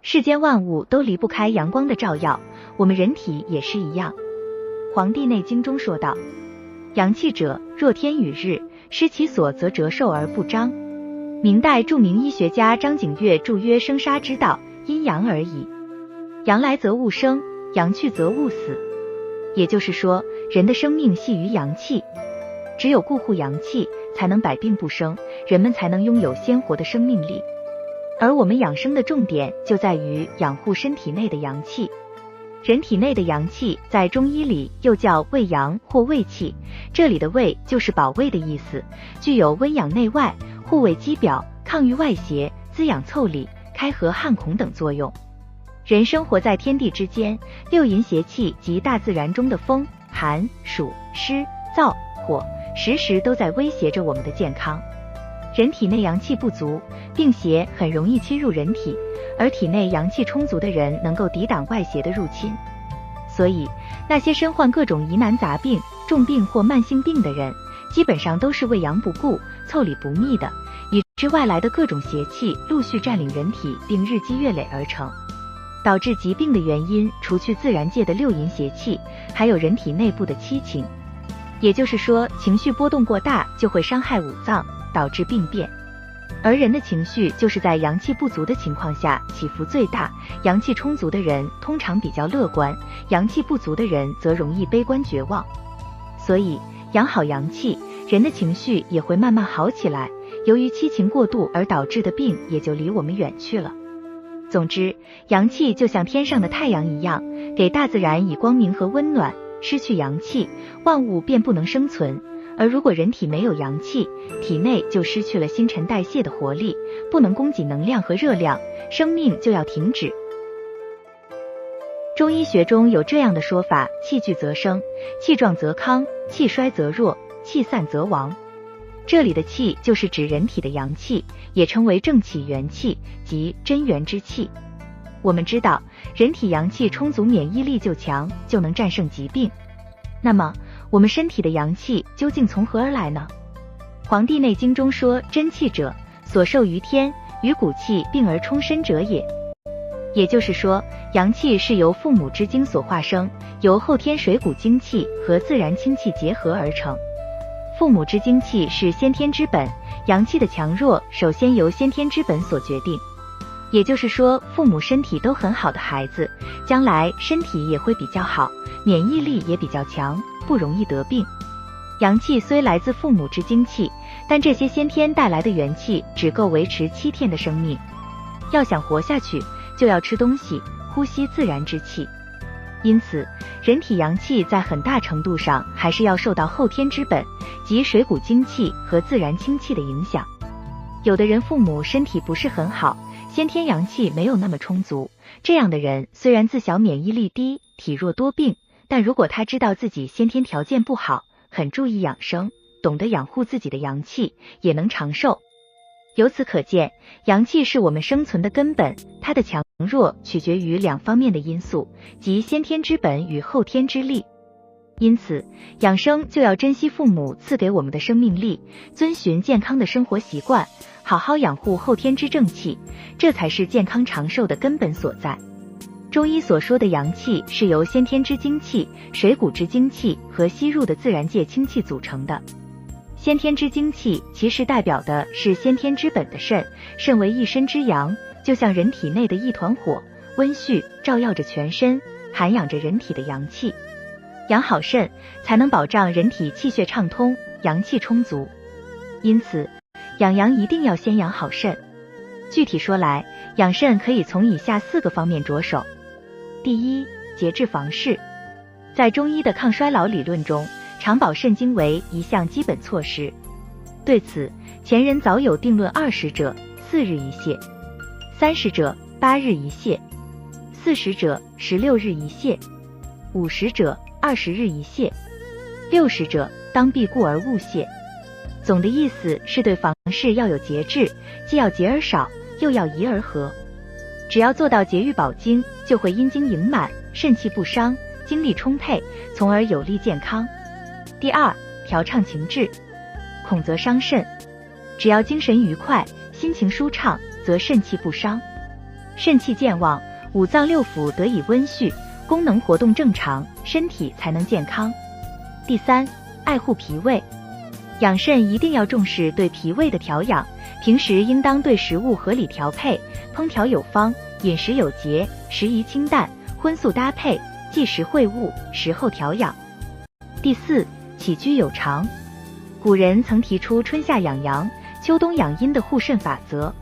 世间万物都离不开阳光的照耀，我们人体也是一样。《黄帝内经》中说道：阳气者，若天与日，失其所则折寿而不彰。明代著名医学家张景岳著曰：生杀之道，阴阳而已。阳来则物生，阳去则物死。也就是说，人的生命系于阳气，只有固护阳气，才能百病不生，人们才能拥有鲜活的生命力。而我们养生的重点就在于养护身体内的阳气。人体内的阳气在中医里又叫胃阳或胃气，这里的胃就是保卫的意思，具有温养内外、护卫肌表、抗御外邪、滋养腠理、开合汗孔等作用。人生活在天地之间，六淫邪气及大自然中的风、寒、暑、湿、燥、火，时时都在威胁着我们的健康。人体内阳气不足，病邪很容易侵入人体，而体内阳气充足的人能够抵挡外邪的入侵。所以，那些身患各种疑难杂病、重病或慢性病的人，基本上都是胃阳不固、腠理不密的，以致外来的各种邪气陆续占领人体，并日积月累而成。导致疾病的原因，除去自然界的六淫邪气，还有人体内部的七情。也就是说，情绪波动过大就会伤害五脏，导致病变。而人的情绪就是在阳气不足的情况下起伏最大，阳气充足的人通常比较乐观，阳气不足的人则容易悲观绝望。所以养好阳气，人的情绪也会慢慢好起来，由于七情过度而导致的病也就离我们远去了。总之，阳气就像天上的太阳一样，给大自然以光明和温暖，失去阳气，万物便不能生存。而如果人体没有阳气，体内就失去了新陈代谢的活力，不能供给能量和热量，生命就要停止。中医学中有这样的说法：气聚则生，气壮则康，气衰则弱，气散则亡。这里的气就是指人体的阳气，也称为正气、元气即真元之气。我们知道，人体阳气充足，免疫力就强，就能战胜疾病。那么我们身体的阳气究竟从何而来呢？《黄帝内经》中说：真气者，所受于天，与骨气并而充身者也。也就是说，阳气是由父母之精所化生，由后天水谷精气和自然清气结合而成。父母之精气是先天之本，阳气的强弱首先由先天之本所决定。也就是说，父母身体都很好的孩子，将来身体也会比较好，免疫力也比较强，不容易得病。阳气虽来自父母之精气，但这些先天带来的元气只够维持7天的生命。要想活下去，就要吃东西，呼吸自然之气。因此，人体阳气在很大程度上还是要受到后天之本，即水谷精气和自然清气的影响。有的人父母身体不是很好，先天阳气没有那么充足，这样的人虽然自小免疫力低，体弱多病，但如果他知道自己先天条件不好，很注意养生，懂得养护自己的阳气，也能长寿。由此可见，阳气是我们生存的根本，它的强弱取决于2方面的因素，即先天之本与后天之力。因此，养生就要珍惜父母赐给我们的生命力，遵循健康的生活习惯，好好养护后天之正气，这才是健康长寿的根本所在。中医所说的阳气是由先天之精气、水谷之精气和吸入的自然界清气组成的。先天之精气其实代表的是先天之本的肾，肾为一身之阳，就像人体内的一团火，温煦照耀着全身，涵养着人体的阳气。养好肾，才能保障人体气血畅通，阳气充足。因此，养阳一定要先养好肾。具体说来，养肾可以从以下4个方面着手。第一，节制房事。在中医的抗衰老理论中，长保肾精为一项基本措施。对此，前人早有定论：20者4日一泻，30者8日一泻，40者16日一泻，50者20日一泻，60者当必固而勿泻。总的意思是对房事要有节制，既要节而少，又要宜而和。只要做到节欲保精，就会阴精盈满，肾气不伤，精力充沛，从而有利健康。第二，调畅情志，恐则伤肾。只要精神愉快，心情舒畅，则肾气不伤。肾气健旺，五脏六腑得以温煦，功能活动正常，身体才能健康。第三，爱护脾胃。养肾一定要重视对脾胃的调养，平时应当对食物合理调配，烹调有方，饮食有节，食宜清淡，荤素搭配，忌食秽物，食后调养。第四，起居有常。古人曾提出春夏养阳，秋冬养阴的护肾法则，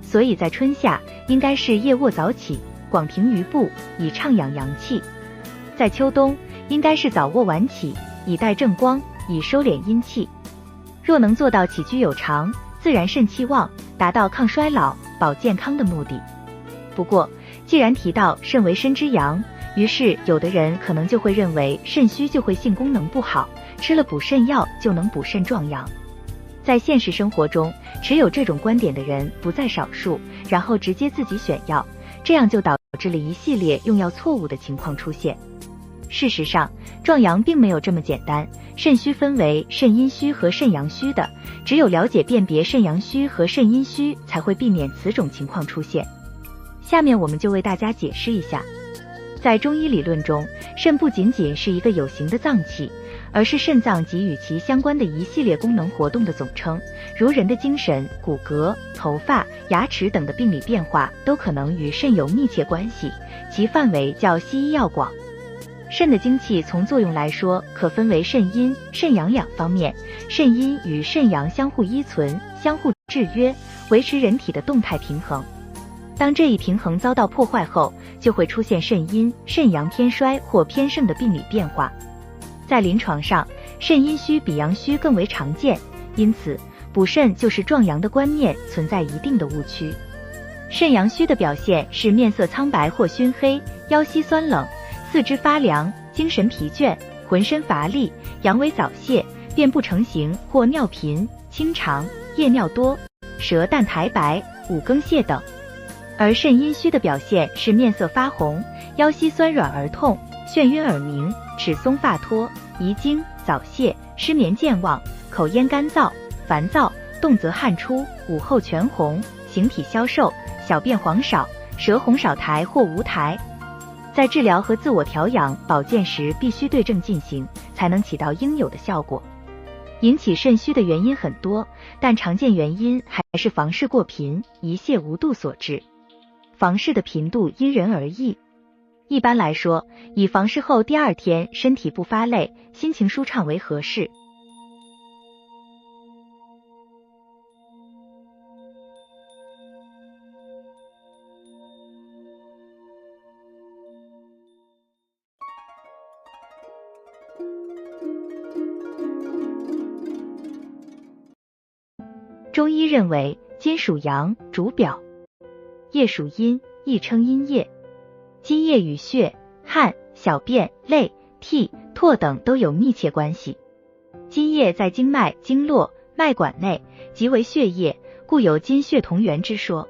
所以在春夏应该是夜卧早起，广庭于步，以畅养阳气；在秋冬应该是早卧晚起，以待正光，以收敛阴气。若能做到起居有常，自然肾气旺，达到抗衰老、保健康的目的。不过，既然提到肾为身之阳，于是有的人可能就会认为肾虚就会性功能不好，吃了补肾药就能补肾壮阳。在现实生活中，持有这种观点的人不在少数，然后直接自己选药，这样就导致了一系列用药错误的情况出现。事实上，壮阳并没有这么简单，肾虚分为肾阴虚和肾阳虚的，只有了解辨别肾阳虚和肾阴虚，才会避免此种情况出现。下面我们就为大家解释一下。在中医理论中，肾不仅仅是一个有形的脏器，而是肾脏及与其相关的一系列功能活动的总称，如人的精神、骨骼、头发、牙齿等的病理变化都可能与肾有密切关系，其范围较西医要广。肾的精气从作用来说，可分为肾阴、肾阳两方面，肾阴与肾阳相互依存，相互制约，维持人体的动态平衡。当这一平衡遭到破坏后，就会出现肾阴、肾阳偏衰或偏盛的病理变化。在临床上，肾阴虚比阳虚更为常见，因此补肾就是壮阳的观念存在一定的误区。肾阳虚的表现是面色苍白或熏黑，腰膝酸冷，四肢发凉，精神疲倦，浑身乏力，阳痿早泄，便不成形或尿频、清肠、夜尿多，舌淡苔白，五更泻等。而肾阴虚的表现是面色发红，腰膝酸软而痛，眩晕耳鸣，齿松发脱，遗精，早泄，失眠健忘，口咽干燥，烦躁，动则汗出，午后全红，形体消瘦，小便黄少，舌红少苔或无苔。在治疗和自我调养、保健时必须对症进行，才能起到应有的效果。引起肾虚的原因很多，但常见原因还是房事过频、一泻无度所致。房事的频度因人而异，一般来说，以房事后第二天身体不发累、心情舒畅为合适。中医认为，金属阳，主表；液属阴，亦称阴液。津液与血、汗、小便、泪、涕、唾等都有密切关系。津液在经脉、经络、脉管内，即为血液，故有津血同源之说。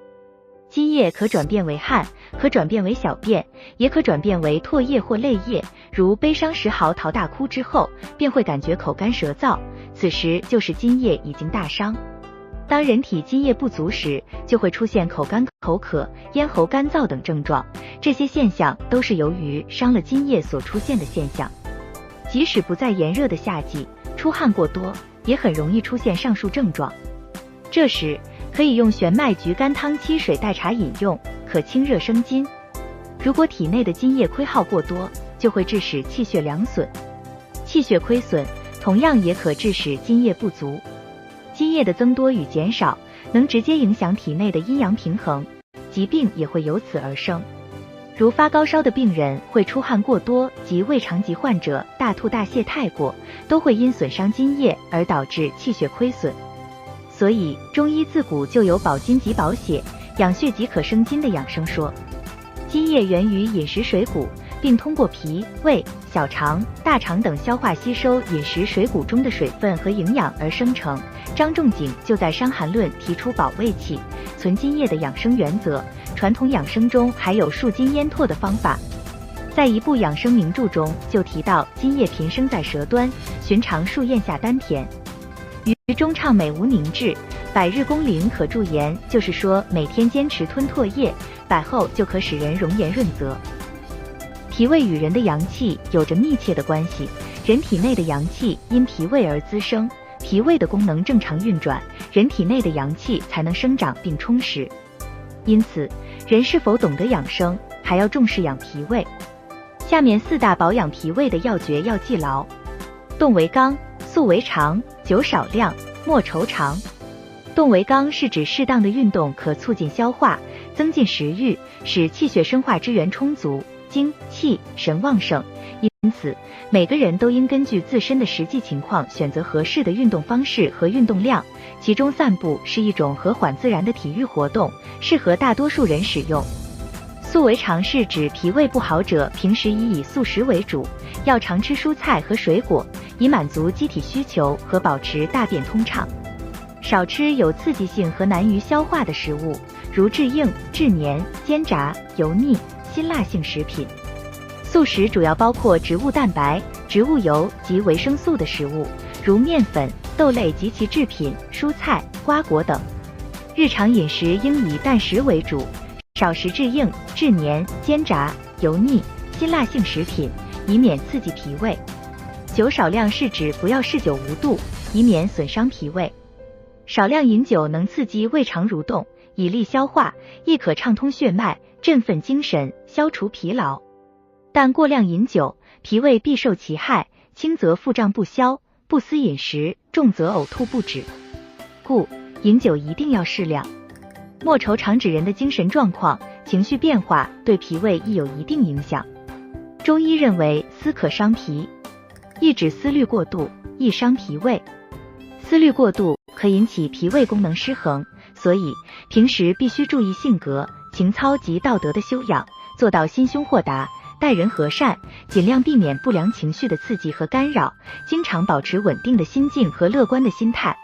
津液可转变为汗，可转变为小便，也可转变为唾液或泪液，如悲伤时嚎啕大哭之后，便会感觉口干舌燥，此时就是津液已经大伤。当人体津液不足时，就会出现口干、口渴、咽喉干燥等症状，这些现象都是由于伤了津液所出现的现象。即使不在炎热的夏季，出汗过多，也很容易出现上述症状。这时可以用玄麦菊甘汤沏水代茶饮用，可清热生津。如果体内的津液亏耗过多，就会致使气血两损。气血亏损同样也可致使津液不足。津液的增多与减少能直接影响体内的阴阳平衡，疾病也会由此而生。如发高烧的病人会出汗过多，及胃肠疾患者大吐大泻太过，都会因损伤津液而导致气血亏损。所以中医自古就有保津即保血、养血即可生津的养生说。津液源于饮食水谷，并通过脾、胃、小肠、大肠等消化吸收饮食水谷中的水分和营养而生成。张仲景就在《伤寒论》提出保胃气、存津液的养生原则。传统养生中还有漱津咽唾的方法。在一部养生名著中就提到津液频生在舌端，寻常漱咽下丹田。于中畅美无凝滞，百日功龄可驻颜，就是说每天坚持吞唾液，百后就可使人容颜润泽。脾胃与人的阳气有着密切的关系，人体内的阳气因脾胃而滋生，脾胃的功能正常运转，人体内的阳气才能生长并充实。因此，人是否懂得养生，还要重视养脾胃。下面4大保养脾胃的要诀要记牢：动为刚，素为常，酒少量，莫愁长。动为刚是指适当的运动可促进消化，增进食欲，使气血生化之源充足，精气神旺盛。因此，每个人都应根据自身的实际情况选择合适的运动方式和运动量，其中散步是一种和缓自然的体育活动，适合大多数人使用。素为常是指脾胃不好者平时以素食为主，要常吃蔬菜和水果，以满足机体需求和保持大便通畅。少吃有刺激性和难于消化的食物，如致硬、致黏、煎炸、油腻、辛辣性食品。素食主要包括植物蛋白、植物油及维生素的食物，如面粉、豆类及其制品、蔬菜、瓜果等。日常饮食应以淡食为主，少食致硬、致黏、煎炸、油腻、辛辣性食品，以免刺激脾胃。酒少量是指不要嗜酒无度，以免损伤脾胃。少量饮酒能刺激胃肠蠕动，以利消化，亦可畅通血脉，振奋精神，消除疲劳。但过量饮酒，脾胃必受其害，轻则腹胀不消，不思饮食，重则呕吐不止。故饮酒一定要适量。莫愁常指人的精神状况、情绪变化对脾胃亦有一定影响。中医认为思可伤脾，意指思虑过度，易伤脾胃。思虑过度可引起脾胃功能失衡，所以平时必须注意性格、情操及道德的修养，做到心胸豁达，待人和善，尽量避免不良情绪的刺激和干扰，经常保持稳定的心境和乐观的心态。